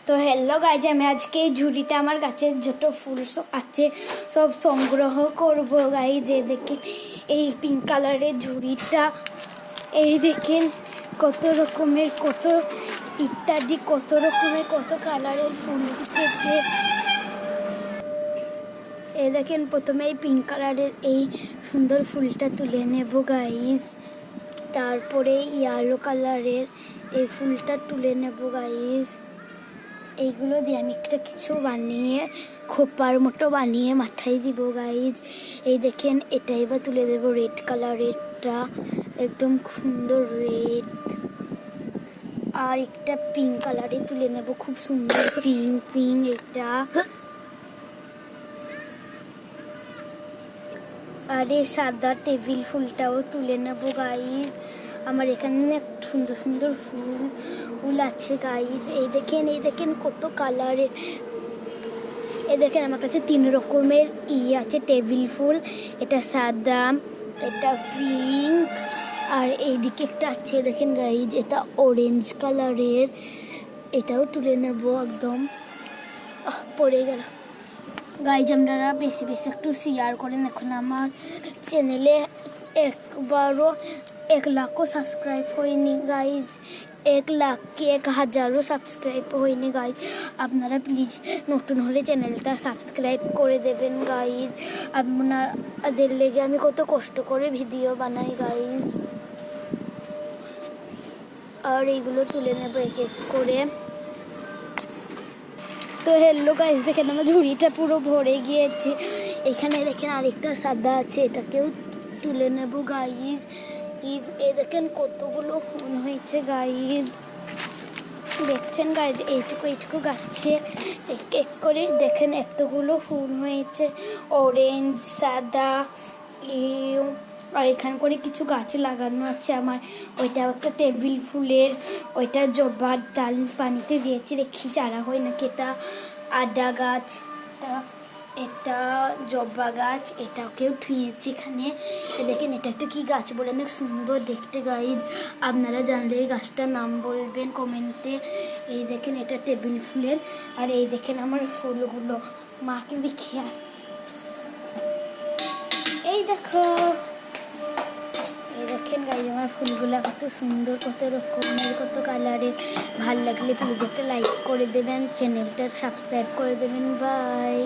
তো hello guys, আমি আজকে এই ঝুড়িটা আমার গাছের যত ফুল আছে সব সংগ্রহ করব গাইজ। যে দেখেন এই পিঙ্ক কালারের ঝুড়িটা, এই দেখেন কত রকমের কত ইত্যাদি কত রকমের কত কালারের ফুল উঠেছে। এই দেখেন প্রথমে এই পিঙ্ক কালারের এই সুন্দর ফুলটা তুলে নেব গাইজ, তারপরে ইয়েলো কালারের এই ফুলটা তুলে নেব গাইজ। এইগুলো দিয়ে আমি একটা কিছু বানিয়ে খোপার মতো বানিয়ে মাথায় দিব গাইজ। এই দেখেন এটা এবার তুলে দেব রেড কালারেরটা, একদম সুন্দর রেড। আর একটা পিঙ্ক কালারে তুলে নেব, খুব সুন্দর পিঙ্ক পিঙ্ক এটা। আর এই সাদা টেবিল ফুলটাও তুলে নেব গাইজ। আমার এখানে সুন্দর সুন্দর ফুল আছে গাইজ। এই দেখেন কত কালারের। এই দেখেন আমার কাছে 3 রকমের আছে টেবিল ফুল। এটা সাদা, এটা পিঙ্ক, আর এইদিকে একটা আছে দেখেন গাইজ, এটা অরেঞ্জ কালারের। এটাও তুলে নেব, একদম পড়ে গেল গাইজ। আপনারা বেশি বেশি একটু শেয়ার করেন। এখন আমার চ্যানেলে একবারও 1 লাখও সাবস্ক্রাইব হয়নি গাইজ, 1 লাখ কি 1000ও সাবস্ক্রাইব হয়নি গাইজ। আপনারা প্লিজ নতুন হলে চ্যানেলটা সাবস্ক্রাইব করে দেবেন গাইজ। আপনাদের লেগে আমি কত কষ্ট করে ভিডিও বানাই গাইজ। আর এইগুলো তুলে নেব এক এক করে। তো হ্যালো গাইজ, দেখেন আমার ঝুড়িটা পুরো ভরে গিয়েছে। এখানে দেখেন আরেকটা সাদা আছে, এটাকেও তুলে নেব গাইজ। এই দেখেন কতগুলো ফুল হয়েছে গাইজ, দেখছেন গাইজ। এইটুকু গাছে এক এক করে দেখেন এতগুলো ফুল হয়েছে, অরেঞ্জ, সাদা। আর এখানে করে কিছু গাছে লাগানো আছে আমার। ওইটা একটা টেবিল ফুলের, ওইটা জবার ডাল পানিতে দিয়েছি, দেখি চারা হয় নাকি। এটা আদা গাছ, এটা জবা গাছ, এটাকেও ঠুয়েছি এখানে। দেখেন এটা একটা কি গাছ বলে, অনেক সুন্দর দেখতে গাইজ। আপনারা জানলে এই গাছটার নাম বলবেন কমেন্টে। এই দেখেন এটা টেবিল ফুলের। আর এই দেখেন আমার ফুলগুলো, মাকে দেখিয়ে আসছি। এই দেখো, এই দেখেন গাইজ আমার ফুলগুলো কত সুন্দর, কত রকমের কত কালারের। ভাল লাগলে প্লিজ একটা লাইক করে দেবেন, চ্যানেলটা সাবস্ক্রাইব করে দেবেন। বাই।